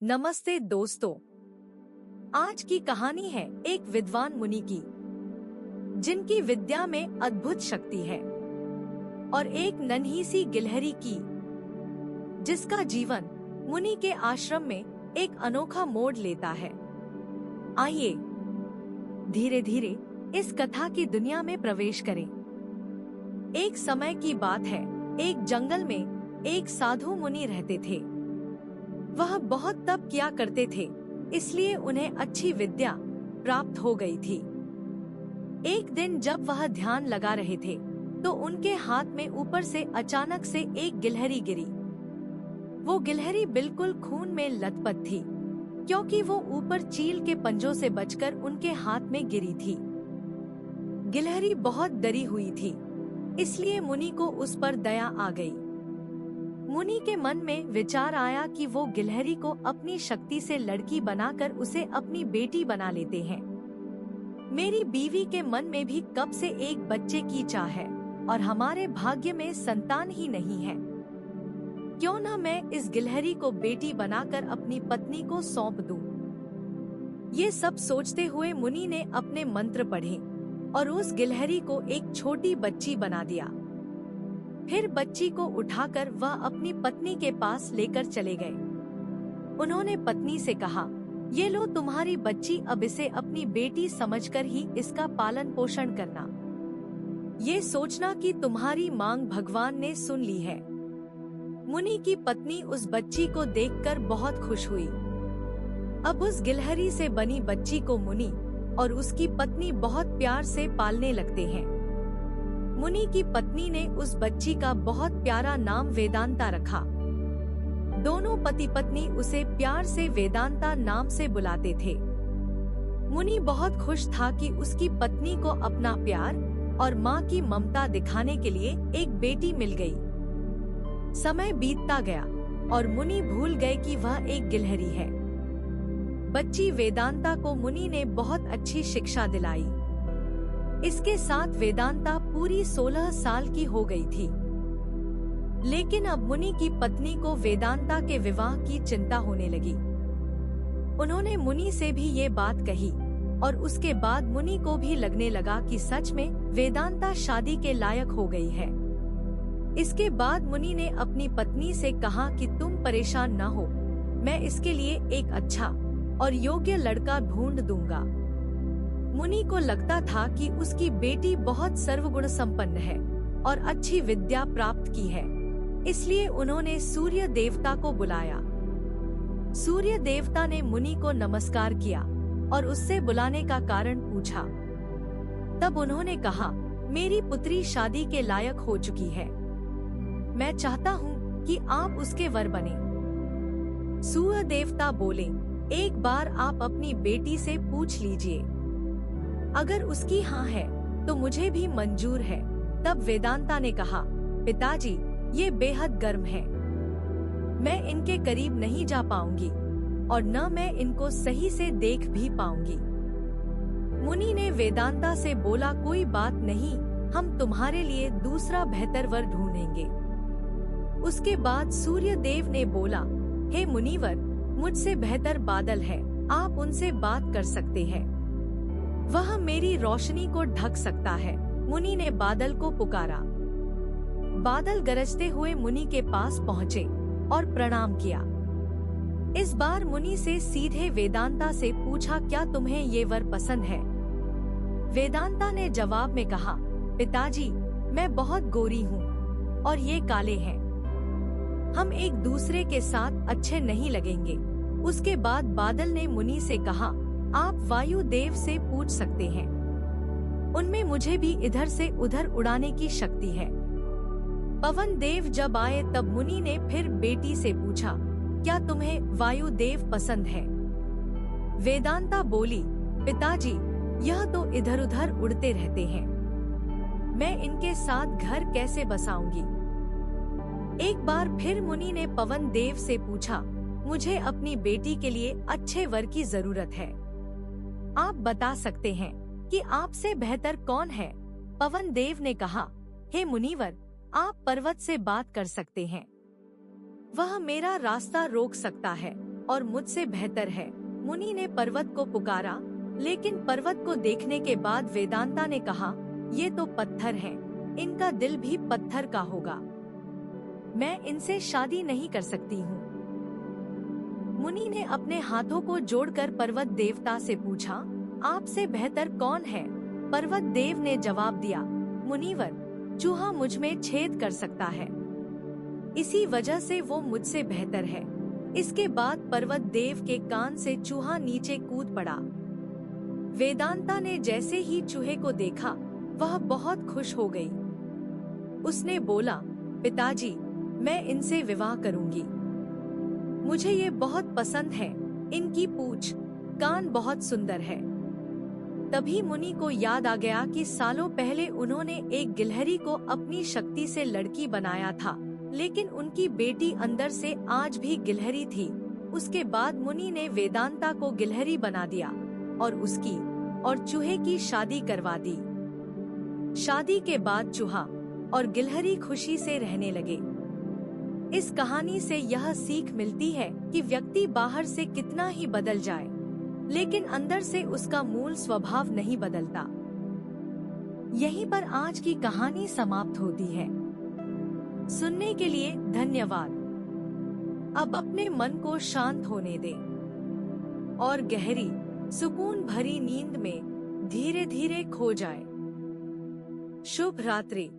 नमस्ते दोस्तों। आज की कहानी है एक विद्वान मुनि की, जिनकी विद्या में अद्भुत शक्ति है, और एक नन्ही सी गिलहरी की, जिसका जीवन मुनि के आश्रम में एक अनोखा मोड़ लेता है। आइए धीरे धीरे इस कथा की दुनिया में प्रवेश करें। एक समय की बात है, एक जंगल में एक साधु मुनि रहते थे। वह बहुत तप किया करते थे, इसलिए उन्हें अच्छी विद्या प्राप्त हो गई थी। एक दिन जब वह ध्यान लगा रहे थे, तो उनके हाथ में ऊपर से अचानक से एक गिलहरी गिरी। वो गिलहरी बिल्कुल खून में लथपथ थी, क्योंकि वो ऊपर चील के पंजों से बचकर उनके हाथ में गिरी थी। गिलहरी बहुत डरी हुई थी, इसलिए मुनि को उस पर दया आ गई। मुनि के मन में विचार आया कि वो गिलहरी को अपनी शक्ति से लड़की बनाकर उसे अपनी बेटी बना लेते हैं। मेरी बीवी के मन में भी कब से एक बच्चे की चाह है, और हमारे भाग्य में संतान ही नहीं है। क्यों न मैं इस गिलहरी को बेटी बनाकर अपनी पत्नी को सौंप दूं। ये सब सोचते हुए मुनि ने अपने मंत्र पढ़े और उस गिलहरी को एक छोटी बच्ची बना दिया। फिर बच्ची को उठाकर वह अपनी पत्नी के पास लेकर चले गए। उन्होंने पत्नी से कहा, ये लो तुम्हारी बच्ची, अब इसे अपनी बेटी समझकर ही इसका पालन पोषण करना। ये सोचना कि तुम्हारी मांग भगवान ने सुन ली है। मुनि की पत्नी उस बच्ची को देखकर बहुत खुश हुई। अब उस गिलहरी से बनी बच्ची को मुनि और उसकी पत्नी बहुत प्यार से पालने लगते हैं। मुनि की पत्नी ने उस बच्ची का बहुत प्यारा नाम वेदांता रखा। दोनों पति पत्नी उसे प्यार से वेदांता नाम से बुलाते थे। मुनि बहुत खुश था कि उसकी पत्नी को अपना प्यार और माँ की ममता दिखाने के लिए एक बेटी मिल गई। समय बीतता गया और मुनि भूल गए कि वह एक गिलहरी है। बच्ची वेदांता को मुनि ने बहुत अच्छी शिक्षा दिलाई। इसके साथ वेदांता पूरी 16 साल की हो गई थी। लेकिन अब मुनि की पत्नी को वेदांता के विवाह की चिंता होने लगी। उन्होंने मुनि से भी ये बात कही, और उसके बाद मुनि को भी लगने लगा कि सच में वेदांता शादी के लायक हो गई है। इसके बाद मुनि ने अपनी पत्नी से कहा कि तुम परेशान न हो, मैं इसके लिए एक अच्छा और योग्य लड़का ढूंढ दूंगा। मुनि को लगता था कि उसकी बेटी बहुत सर्वगुण संपन्न है और अच्छी विद्या प्राप्त की है, इसलिए उन्होंने सूर्य देवता को बुलाया। सूर्य देवता ने मुनि को नमस्कार किया और उससे बुलाने का कारण पूछा। तब उन्होंने कहा, मेरी पुत्री शादी के लायक हो चुकी है। मैं चाहता हूँ कि आप उसके वर बने। सूर्य देवता बोले, एक बार आप अपनी बेटी से पूछ लीजिए, अगर उसकी हाँ है तो मुझे भी मंजूर है। तब वेदांता ने कहा, पिताजी, ये बेहद गर्म है, मैं इनके करीब नहीं जा पाऊंगी और न मैं इनको सही से देख भी पाऊंगी। मुनि ने वेदांता से बोला, कोई बात नहीं, हम तुम्हारे लिए दूसरा बेहतर वर ढूंढेंगे। उसके बाद सूर्य देव ने बोला, हे मुनिवर, मुझसे बेहतर बादल है, आप उनसे बात कर सकते हैं, वह मेरी रोशनी को ढक सकता है। मुनि ने बादल को पुकारा। बादल गरजते हुए मुनि के पास पहुँचे और प्रणाम किया। इस बार मुनि से सीधे वेदांता से पूछा, क्या तुम्हें ये वर पसंद है? वेदांता ने जवाब में कहा, पिताजी, मैं बहुत गोरी हूँ और ये काले हैं, हम एक दूसरे के साथ अच्छे नहीं लगेंगे। उसके बाद बादल ने मुनि से कहा, आप वायु देव से पूछ सकते हैं, उनमें मुझे भी इधर से उधर उड़ाने की शक्ति है। पवन देव जब आए तब मुनि ने फिर बेटी से पूछा, क्या तुम्हें वायु देव पसंद है? वेदांता बोली, पिताजी, यह तो इधर उधर उड़ते रहते हैं, मैं इनके साथ घर कैसे बसाऊंगी? एक बार फिर मुनि ने पवन देव से पूछा, मुझे अपनी बेटी के लिए अच्छे वर की जरूरत है, आप बता सकते हैं कि आपसे बेहतर कौन है? पवन देव ने कहा, हे मुनिवर, आप पर्वत से बात कर सकते हैं, वह मेरा रास्ता रोक सकता है और मुझसे बेहतर है। मुनि ने पर्वत को पुकारा, लेकिन पर्वत को देखने के बाद वेदांता ने कहा, ये तो पत्थर हैं, इनका दिल भी पत्थर का होगा। मैं इनसे शादी नहीं कर सकती हूँ। मुनि ने अपने हाथों को जोड़कर पर्वत देवता से पूछा, आपसे बेहतर कौन है? पर्वत देव ने जवाब दिया, मुनिवर, चूहा मुझ में छेद कर सकता है, इसी वजह से वो मुझसे बेहतर है। इसके बाद पर्वत देव के कान से चूहा नीचे कूद पड़ा। वेदांता ने जैसे ही चूहे को देखा, वह बहुत खुश हो गई। उसने बोला, पिताजी, मैं इनसे विवाह करूंगी। मुझे ये बहुत पसंद है, इनकी पूंछ, कान बहुत सुंदर है। तभी मुनि को याद आ गया कि सालों पहले उन्होंने एक गिलहरी को अपनी शक्ति से लड़की बनाया था, लेकिन उनकी बेटी अंदर से आज भी गिलहरी थी। उसके बाद मुनि ने वेदांता को गिलहरी बना दिया और उसकी और चूहे की शादी करवा दी। शादी के बाद चूहा और गिलहरी खुशी से रहने लगे। इस कहानी से यह सीख मिलती है कि व्यक्ति बाहर से कितना ही बदल जाए, लेकिन अंदर से उसका मूल स्वभाव नहीं बदलता। यहीं पर आज की कहानी समाप्त होती है। सुनने के लिए धन्यवाद। अब अपने मन को शांत होने दें और गहरी, सुकून भरी नींद में धीरे धीरे खो जाए। शुभ रात्रि।